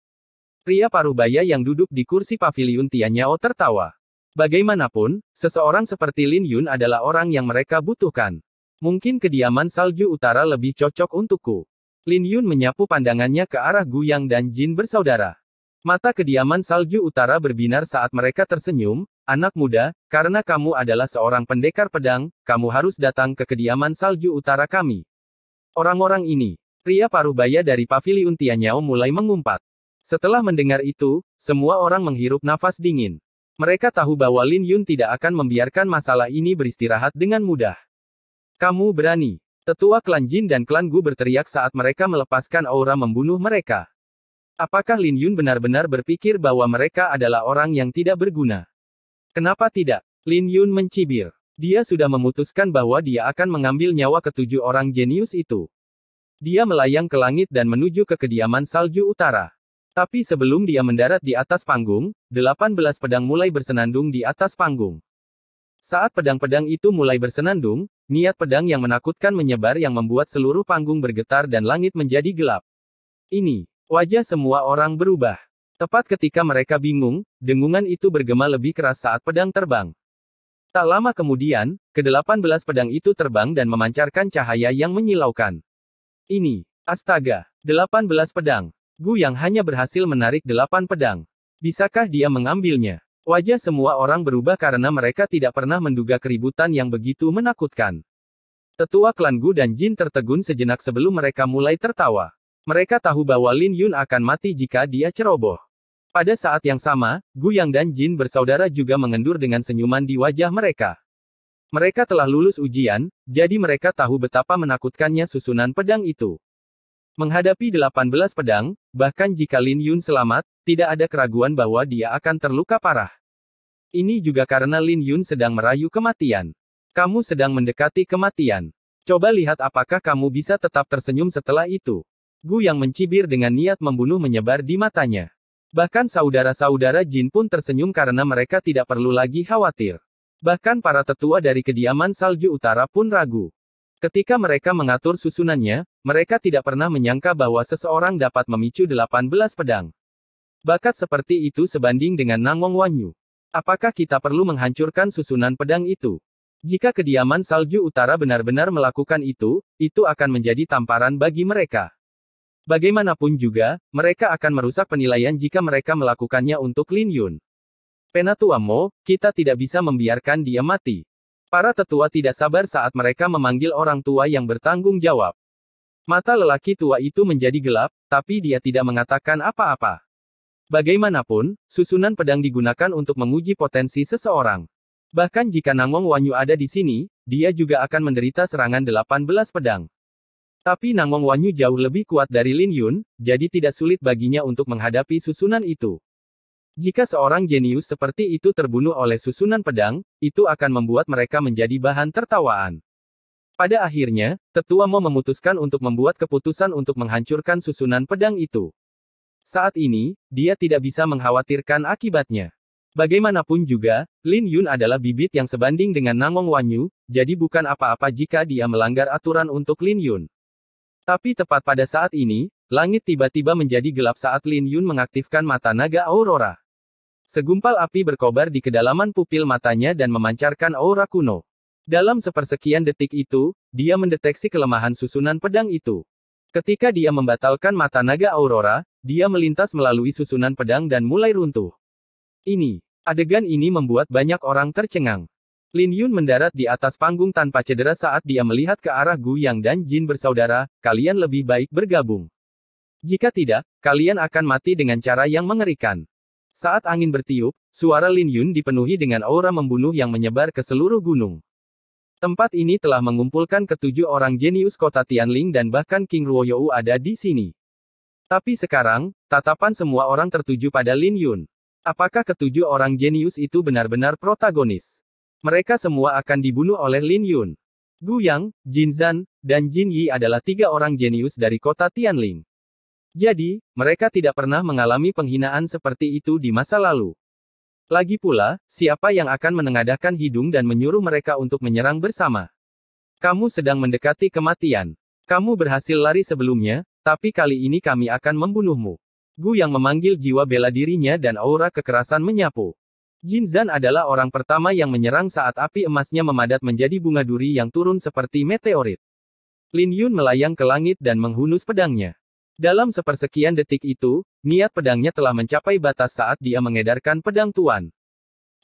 Pria parubaya yang duduk di kursi Paviliun Tianyao tertawa. Bagaimanapun, seseorang seperti Lin Yun adalah orang yang mereka butuhkan. Mungkin kediaman salju utara lebih cocok untukku. Lin Yun menyapu pandangannya ke arah Guyang dan Jin bersaudara. Mata kediaman salju utara berbinar saat mereka tersenyum. Anak muda, karena kamu adalah seorang pendekar pedang, kamu harus datang ke kediaman salju utara kami. Orang-orang ini, pria parubaya dari Paviliun Tianyao mulai mengumpat. Setelah mendengar itu, semua orang menghirup nafas dingin. Mereka tahu bahwa Lin Yun tidak akan membiarkan masalah ini beristirahat dengan mudah. Kamu berani. Tetua klan Jin dan klan Gu berteriak saat mereka melepaskan aura membunuh mereka. Apakah Lin Yun benar-benar berpikir bahwa mereka adalah orang yang tidak berguna? Kenapa tidak? Lin Yun mencibir. Dia sudah memutuskan bahwa dia akan mengambil nyawa ketujuh orang jenius itu. Dia melayang ke langit dan menuju ke kediaman salju utara. Tapi sebelum dia mendarat di atas panggung, 18 pedang mulai bersenandung di atas panggung. Saat pedang-pedang itu mulai bersenandung, niat pedang yang menakutkan menyebar yang membuat seluruh panggung bergetar dan langit menjadi gelap. Ini, wajah semua orang berubah. Tepat ketika mereka bingung, dengungan itu bergema lebih keras saat pedang terbang. Tak lama kemudian, ke-18 pedang itu terbang dan memancarkan cahaya yang menyilaukan. Ini, astaga, 18 pedang. Gu yang hanya berhasil menarik 8 pedang. Bisakah dia mengambilnya? Wajah semua orang berubah karena mereka tidak pernah menduga keributan yang begitu menakutkan. Tetua klan Gu dan Jin tertegun sejenak sebelum mereka mulai tertawa. Mereka tahu bahwa Lin Yun akan mati jika dia ceroboh. Pada saat yang sama, Guyang dan Jin bersaudara juga mengendur dengan senyuman di wajah mereka. Mereka telah lulus ujian, jadi mereka tahu betapa menakutkannya susunan pedang itu. Menghadapi 18 pedang, bahkan jika Lin Yun selamat, tidak ada keraguan bahwa dia akan terluka parah. Ini juga karena Lin Yun sedang merayu kematian. Kamu sedang mendekati kematian. Coba lihat apakah kamu bisa tetap tersenyum setelah itu. Guyang mencibir dengan niat membunuh menyebar di matanya. Bahkan saudara-saudara Jin pun tersenyum karena mereka tidak perlu lagi khawatir. Bahkan para tetua dari kediaman salju utara pun ragu. Ketika mereka mengatur susunannya, mereka tidak pernah menyangka bahwa seseorang dapat memicu 18 pedang. Bakat seperti itu sebanding dengan Nangong Wanyu. Apakah kita perlu menghancurkan susunan pedang itu? Jika kediaman salju utara benar-benar melakukan itu akan menjadi tamparan bagi mereka. Bagaimanapun juga, mereka akan merusak penilaian jika mereka melakukannya untuk Lin Yun. Penatua Mo, kita tidak bisa membiarkan dia mati. Para tetua tidak sabar saat mereka memanggil orang tua yang bertanggung jawab. Mata lelaki tua itu menjadi gelap, tapi dia tidak mengatakan apa-apa. Bagaimanapun, susunan pedang digunakan untuk menguji potensi seseorang. Bahkan jika Nangong Wanyu ada di sini, dia juga akan menderita serangan 18 pedang. Tapi Nangong Wanyu jauh lebih kuat dari Lin Yun, jadi tidak sulit baginya untuk menghadapi susunan itu. Jika seorang jenius seperti itu terbunuh oleh susunan pedang, itu akan membuat mereka menjadi bahan tertawaan. Pada akhirnya, Tetua Mo memutuskan untuk membuat keputusan untuk menghancurkan susunan pedang itu. Saat ini, dia tidak bisa mengkhawatirkan akibatnya. Bagaimanapun juga, Lin Yun adalah bibit yang sebanding dengan Nangong Wanyu, jadi bukan apa-apa jika dia melanggar aturan untuk Lin Yun. Tapi tepat pada saat ini, langit tiba-tiba menjadi gelap saat Lin Yun mengaktifkan mata naga Aurora. Segumpal api berkobar di kedalaman pupil matanya dan memancarkan aura kuno. Dalam sepersekian detik itu, dia mendeteksi kelemahan susunan pedang itu. Ketika dia membatalkan mata naga Aurora, dia melintas melalui susunan pedang dan mulai runtuh. Adegan ini membuat banyak orang tercengang. Lin Yun mendarat di atas panggung tanpa cedera saat dia melihat ke arah Gu Yang dan Jin bersaudara, kalian lebih baik bergabung. Jika tidak, kalian akan mati dengan cara yang mengerikan. Saat angin bertiup, suara Lin Yun dipenuhi dengan aura membunuh yang menyebar ke seluruh gunung. Tempat ini telah mengumpulkan ketujuh orang jenius kota Tianling dan bahkan King Ruoyou ada di sini. Tapi sekarang, tatapan semua orang tertuju pada Lin Yun. Apakah ketujuh orang jenius itu benar-benar protagonis? Mereka semua akan dibunuh oleh Lin Yun. Gu Yang, Jin Zan, dan Jin Yi adalah tiga orang jenius dari kota Tianling. Jadi, mereka tidak pernah mengalami penghinaan seperti itu di masa lalu. Lagi pula, siapa yang akan menengadahkan hidung dan menyuruh mereka untuk menyerang bersama? Kamu sedang mendekati kematian. Kamu berhasil lari sebelumnya, tapi kali ini kami akan membunuhmu. Gu Yang memanggil jiwa bela dirinya dan aura kekerasan menyapu. Jin Zan adalah orang pertama yang menyerang saat api emasnya memadat menjadi bunga duri yang turun seperti meteorit. Lin Yun melayang ke langit dan menghunus pedangnya. Dalam sepersekian detik itu, niat pedangnya telah mencapai batas saat dia mengedarkan pedang tuan.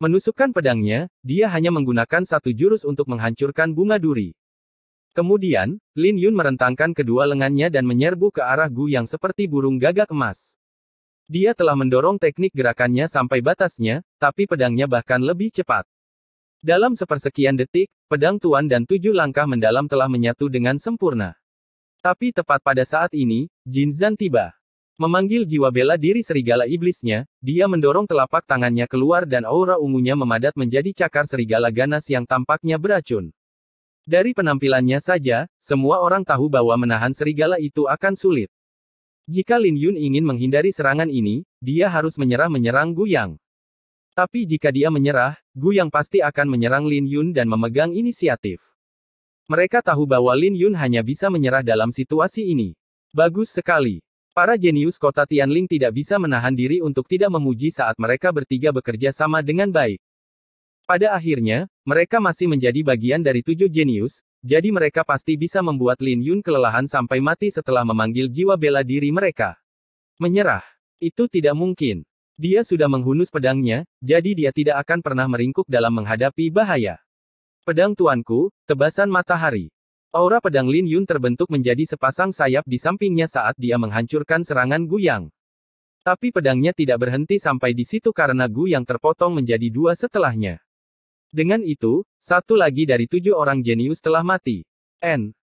Menusukkan pedangnya, dia hanya menggunakan satu jurus untuk menghancurkan bunga duri. Kemudian, Lin Yun merentangkan kedua lengannya dan menyerbu ke arah Gu Yang seperti burung gagak emas. Dia telah mendorong teknik gerakannya sampai batasnya, tapi pedangnya bahkan lebih cepat. Dalam sepersekian detik, pedang tuan dan 7 langkah mendalam telah menyatu dengan sempurna. Tapi tepat pada saat ini, Jin Zan tiba. Memanggil jiwa bela diri serigala iblisnya, dia mendorong telapak tangannya keluar dan aura ungunya memadat menjadi cakar serigala ganas yang tampaknya beracun. Dari penampilannya saja, semua orang tahu bahwa menahan serigala itu akan sulit. Jika Lin Yun ingin menghindari serangan ini, dia harus menyerang Gu Yang. Tapi jika dia menyerah, Gu Yang pasti akan menyerang Lin Yun dan memegang inisiatif. Mereka tahu bahwa Lin Yun hanya bisa menyerah dalam situasi ini. Bagus sekali. Para jenius kota Tianling tidak bisa menahan diri untuk tidak memuji saat mereka bertiga bekerja sama dengan baik. Pada akhirnya, mereka masih menjadi bagian dari 7 jenius, jadi mereka pasti bisa membuat Lin Yun kelelahan sampai mati setelah memanggil jiwa bela diri mereka. Menyerah. Itu tidak mungkin. Dia sudah menghunus pedangnya, jadi dia tidak akan pernah meringkuk dalam menghadapi bahaya. Pedang tuanku, tebasan matahari. Aura pedang Lin Yun terbentuk menjadi sepasang sayap di sampingnya saat dia menghancurkan serangan Gu Yang. Tapi pedangnya tidak berhenti sampai di situ karena Gu Yang terpotong menjadi 2 setelahnya. Dengan itu, satu lagi dari 7 orang jenius telah mati.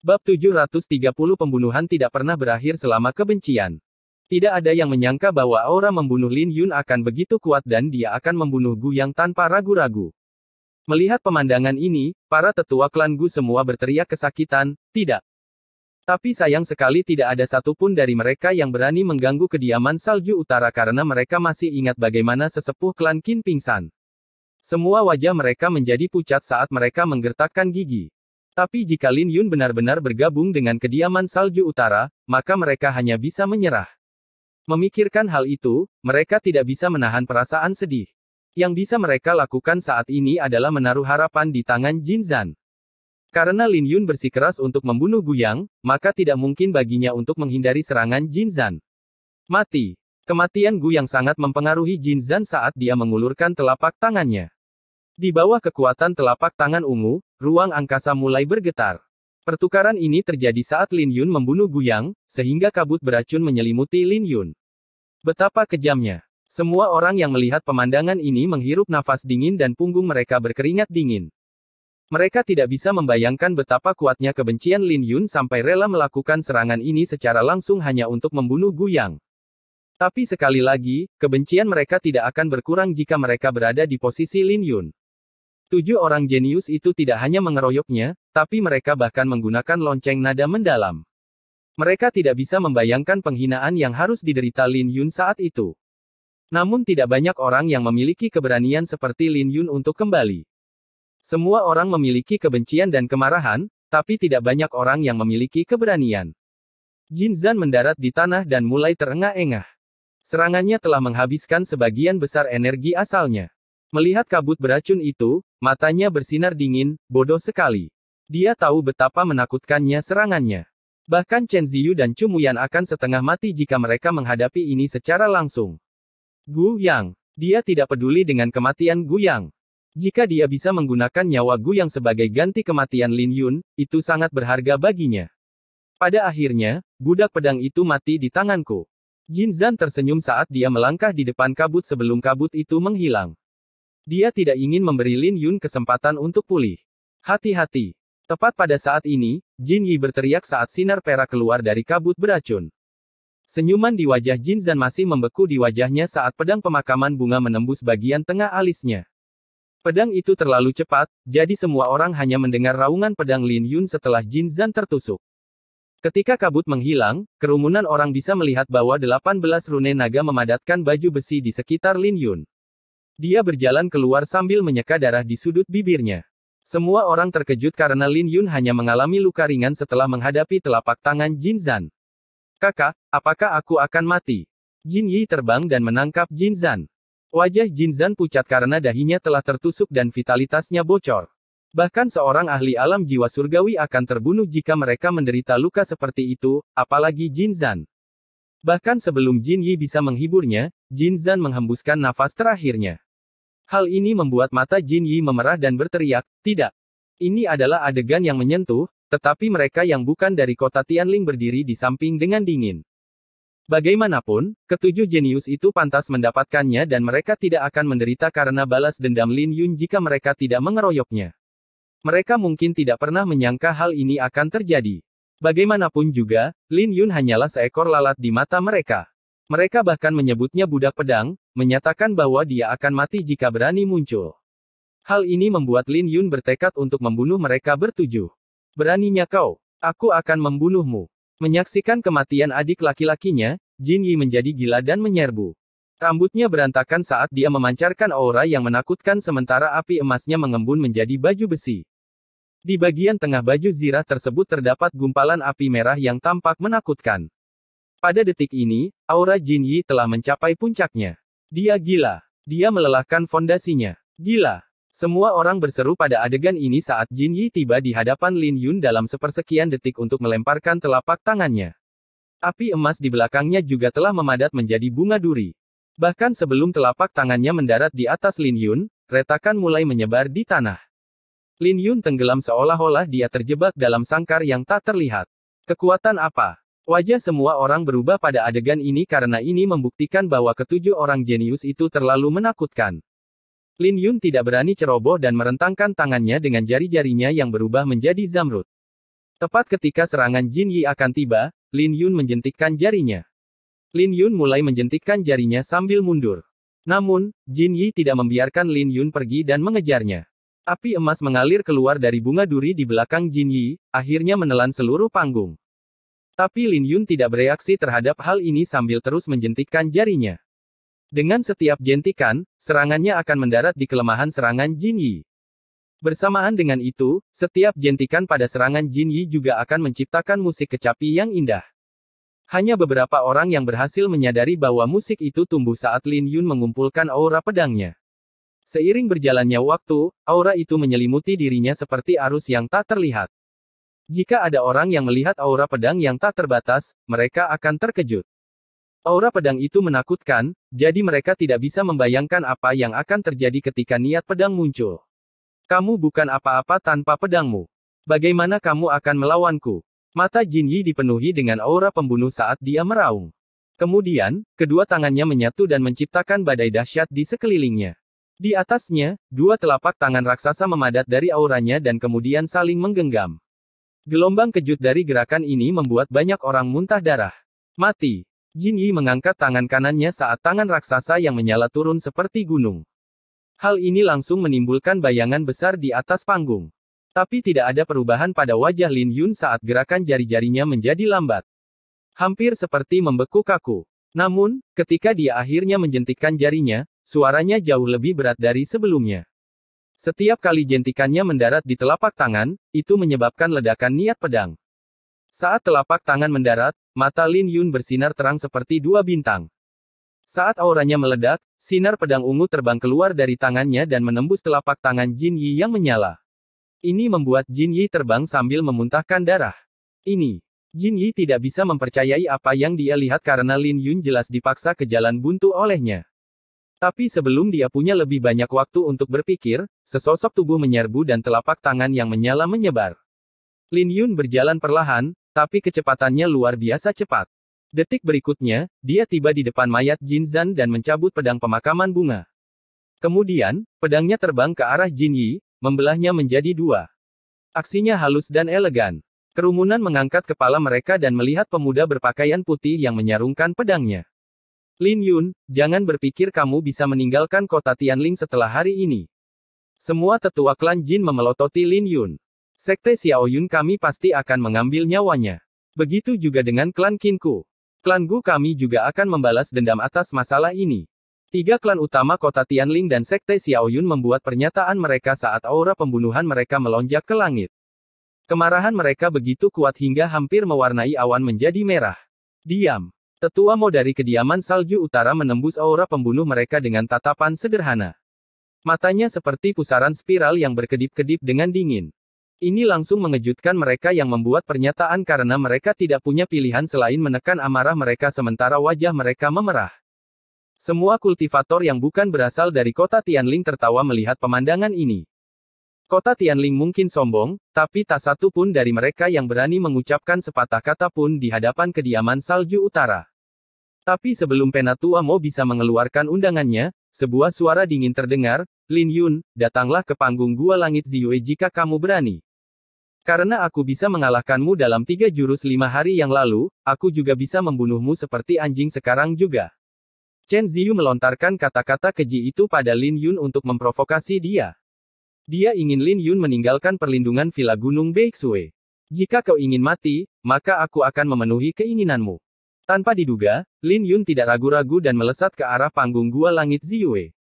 Bab 730 Pembunuhan tidak pernah berakhir selama kebencian. Tidak ada yang menyangka bahwa aura membunuh Lin Yun akan begitu kuat dan dia akan membunuh Gu Yang tanpa ragu-ragu. Melihat pemandangan ini, para tetua klan Gu semua berteriak kesakitan, tidak. Tapi sayang sekali tidak ada satupun dari mereka yang berani mengganggu kediaman Salju Utara karena mereka masih ingat bagaimana sesepuh klan Qin pingsan. Semua wajah mereka menjadi pucat saat mereka menggertakkan gigi. Tapi jika Lin Yun benar-benar bergabung dengan kediaman Salju Utara, maka mereka hanya bisa menyerah. Memikirkan hal itu, mereka tidak bisa menahan perasaan sedih. Yang bisa mereka lakukan saat ini adalah menaruh harapan di tangan Jin Zan. Karena Lin Yun bersikeras untuk membunuh Gu Yang, maka tidak mungkin baginya untuk menghindari serangan Jin Zan. Mati. Kematian Gu Yang sangat mempengaruhi Jin Zan saat dia mengulurkan telapak tangannya. Di bawah kekuatan telapak tangan ungu, ruang angkasa mulai bergetar. Pertukaran ini terjadi saat Lin Yun membunuh Gu Yang, sehingga kabut beracun menyelimuti Lin Yun. Betapa kejamnya. Semua orang yang melihat pemandangan ini menghirup nafas dingin dan punggung mereka berkeringat dingin. Mereka tidak bisa membayangkan betapa kuatnya kebencian Lin Yun sampai rela melakukan serangan ini secara langsung hanya untuk membunuh Gu Yang. Tapi sekali lagi, kebencian mereka tidak akan berkurang jika mereka berada di posisi Lin Yun. 7 orang jenius itu tidak hanya mengeroyoknya, tapi mereka bahkan menggunakan lonceng nada mendalam. Mereka tidak bisa membayangkan penghinaan yang harus diderita Lin Yun saat itu. Namun tidak banyak orang yang memiliki keberanian seperti Lin Yun untuk kembali. Semua orang memiliki kebencian dan kemarahan, tapi tidak banyak orang yang memiliki keberanian. Jin Zan mendarat di tanah dan mulai terengah-engah. Serangannya telah menghabiskan sebagian besar energi asalnya. Melihat kabut beracun itu, matanya bersinar dingin, bodoh sekali. Dia tahu betapa menakutkannya serangannya. Bahkan Chen Ziyu dan Chu Muyan akan setengah mati jika mereka menghadapi ini secara langsung. Gu Yang. Dia tidak peduli dengan kematian Gu Yang. Jika dia bisa menggunakan nyawa Gu Yang sebagai ganti kematian Lin Yun, itu sangat berharga baginya. Pada akhirnya, budak pedang itu mati di tanganku. Jin Zan tersenyum saat dia melangkah di depan kabut sebelum kabut itu menghilang. Dia tidak ingin memberi Lin Yun kesempatan untuk pulih. Hati-hati. Tepat pada saat ini, Jin Yi berteriak saat sinar perak keluar dari kabut beracun. Senyuman di wajah Jin Zan masih membeku di wajahnya saat pedang pemakaman bunga menembus bagian tengah alisnya. Pedang itu terlalu cepat, jadi semua orang hanya mendengar raungan pedang Lin Yun setelah Jin Zan tertusuk. Ketika kabut menghilang, kerumunan orang bisa melihat bahwa 18 rune naga memadatkan baju besi di sekitar Lin Yun. Dia berjalan keluar sambil menyeka darah di sudut bibirnya. Semua orang terkejut karena Lin Yun hanya mengalami luka ringan setelah menghadapi telapak tangan Jin Zan. Kakak, apakah aku akan mati? Jin Yi terbang dan menangkap Jin Zan. Wajah Jin Zan pucat karena dahinya telah tertusuk dan vitalitasnya bocor. Bahkan seorang ahli alam jiwa surgawi akan terbunuh jika mereka menderita luka seperti itu, apalagi Jin Zan. Bahkan sebelum Jin Yi bisa menghiburnya, Jin Zan menghembuskan nafas terakhirnya. Hal ini membuat mata Jin Yi memerah dan berteriak, tidak. Ini adalah adegan yang menyentuh, tetapi mereka yang bukan dari kota Tianling berdiri di samping dengan dingin. Bagaimanapun, ketujuh jenius itu pantas mendapatkannya dan mereka tidak akan menderita karena balas dendam Lin Yun jika mereka tidak mengeroyoknya. Mereka mungkin tidak pernah menyangka hal ini akan terjadi. Bagaimanapun juga, Lin Yun hanyalah seekor lalat di mata mereka. Mereka bahkan menyebutnya budak pedang, menyatakan bahwa dia akan mati jika berani muncul. Hal ini membuat Lin Yun bertekad untuk membunuh mereka bertujuh. Beraninya kau, aku akan membunuhmu. Menyaksikan kematian adik laki-lakinya, Jin Yi menjadi gila dan menyerbu. Rambutnya berantakan saat dia memancarkan aura yang menakutkan sementara api emasnya mengembun menjadi baju besi. Di bagian tengah baju zirah tersebut terdapat gumpalan api merah yang tampak menakutkan. Pada detik ini, aura Jin Yi telah mencapai puncaknya. Dia gila. Dia melelahkan fondasinya. Gila. Semua orang berseru pada adegan ini saat Jin Yi tiba di hadapan Lin Yun dalam sepersekian detik untuk melemparkan telapak tangannya. Api emas di belakangnya juga telah memadat menjadi bunga duri. Bahkan sebelum telapak tangannya mendarat di atas Lin Yun, retakan mulai menyebar di tanah. Lin Yun tenggelam seolah-olah dia terjebak dalam sangkar yang tak terlihat. Kekuatan apa? Wajah semua orang berubah pada adegan ini karena ini membuktikan bahwa ketujuh orang jenius itu terlalu menakutkan. Lin Yun tidak berani ceroboh dan merentangkan tangannya dengan jari-jarinya yang berubah menjadi zamrud. Tepat ketika serangan Jin Yi akan tiba, Lin Yun menjentikkan jarinya. Lin Yun mulai menjentikkan jarinya sambil mundur. Namun, Jin Yi tidak membiarkan Lin Yun pergi dan mengejarnya. Api emas mengalir keluar dari bunga duri di belakang Jin Yi, akhirnya menelan seluruh panggung. Tapi Lin Yun tidak bereaksi terhadap hal ini sambil terus menjentikkan jarinya. Dengan setiap jentikan, serangannya akan mendarat di kelemahan serangan Jin Yi. Bersamaan dengan itu, setiap jentikan pada serangan Jin Yi juga akan menciptakan musik kecapi yang indah. Hanya beberapa orang yang berhasil menyadari bahwa musik itu tumbuh saat Lin Yun mengumpulkan aura pedangnya. Seiring berjalannya waktu, aura itu menyelimuti dirinya seperti arus yang tak terlihat. Jika ada orang yang melihat aura pedang yang tak terbatas, mereka akan terkejut. Aura pedang itu menakutkan, jadi mereka tidak bisa membayangkan apa yang akan terjadi ketika niat pedang muncul. Kamu bukan apa-apa tanpa pedangmu. Bagaimana kamu akan melawanku? Mata Jin Yi dipenuhi dengan aura pembunuh saat dia meraung. Kemudian, kedua tangannya menyatu dan menciptakan badai dahsyat di sekelilingnya. Di atasnya, dua telapak tangan raksasa memadat dari auranya dan kemudian saling menggenggam. Gelombang kejut dari gerakan ini membuat banyak orang muntah darah. Mati. Jin Yi mengangkat tangan kanannya saat tangan raksasa yang menyala turun seperti gunung. Hal ini langsung menimbulkan bayangan besar di atas panggung. Tapi tidak ada perubahan pada wajah Lin Yun saat gerakan jari-jarinya menjadi lambat. Hampir seperti membeku kaku. Namun, ketika dia akhirnya menjentikkan jarinya, suaranya jauh lebih berat dari sebelumnya. Setiap kali jentikannya mendarat di telapak tangan, itu menyebabkan ledakan niat pedang. Saat telapak tangan mendarat, mata Lin Yun bersinar terang seperti dua bintang. Saat auranya meledak, sinar pedang ungu terbang keluar dari tangannya dan menembus telapak tangan Jin Yi yang menyala. Ini membuat Jin Yi terbang sambil memuntahkan darah. Jin Yi tidak bisa mempercayai apa yang dia lihat karena Lin Yun jelas dipaksa ke jalan buntu olehnya. Tapi sebelum dia punya lebih banyak waktu untuk berpikir, sesosok tubuh menyerbu dan telapak tangan yang menyala menyebar. Lin Yun berjalan perlahan, tapi kecepatannya luar biasa cepat. Detik berikutnya, dia tiba di depan mayat Jin Zan dan mencabut pedang pemakaman bunga. Kemudian, pedangnya terbang ke arah Jin Yi, membelahnya menjadi dua. Aksinya halus dan elegan. Kerumunan mengangkat kepala mereka dan melihat pemuda berpakaian putih yang menyarungkan pedangnya. Lin Yun, jangan berpikir kamu bisa meninggalkan kota Tianling setelah hari ini. Semua tetua klan Jin memelototi Lin Yun. Sekte Xiao Yun kami pasti akan mengambil nyawanya. Begitu juga dengan klan Qinku. Klan Gu kami juga akan membalas dendam atas masalah ini. Tiga klan utama kota Tianling dan Sekte Xiao Yun membuat pernyataan mereka saat aura pembunuhan mereka melonjak ke langit. Kemarahan mereka begitu kuat hingga hampir mewarnai awan menjadi merah. Diam. Tetua Mo dari kediaman salju utara menembus aura pembunuh mereka dengan tatapan sederhana. Matanya seperti pusaran spiral yang berkedip-kedip dengan dingin. Ini langsung mengejutkan mereka yang membuat pernyataan karena mereka tidak punya pilihan selain menekan amarah mereka sementara wajah mereka memerah. Semua kultivator yang bukan berasal dari kota Tianling tertawa melihat pemandangan ini. Kota Tianling mungkin sombong, tapi tak satu pun dari mereka yang berani mengucapkan sepatah kata pun di hadapan kediaman salju utara. Tapi sebelum Penatua Mo bisa mengeluarkan undangannya, sebuah suara dingin terdengar, Lin Yun, datanglah ke panggung Gua Langit Ziyue jika kamu berani. Karena aku bisa mengalahkanmu dalam 3 jurus 5 hari yang lalu, aku juga bisa membunuhmu seperti anjing sekarang juga. Chen Ziyu melontarkan kata-kata keji itu pada Lin Yun untuk memprovokasi dia. Dia ingin Lin Yun meninggalkan perlindungan Villa Gunung Beixue. Jika kau ingin mati, maka aku akan memenuhi keinginanmu. Tanpa diduga, Lin Yun tidak ragu-ragu dan melesat ke arah panggung Gua Langit Ziyue.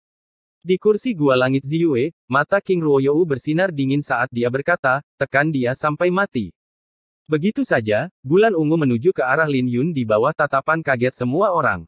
Di kursi Gua Langit Ziyue, mata King Ruoyou bersinar dingin saat dia berkata, tekan dia sampai mati. Begitu saja, bulan ungu menuju ke arah Lin Yun di bawah tatapan kaget semua orang.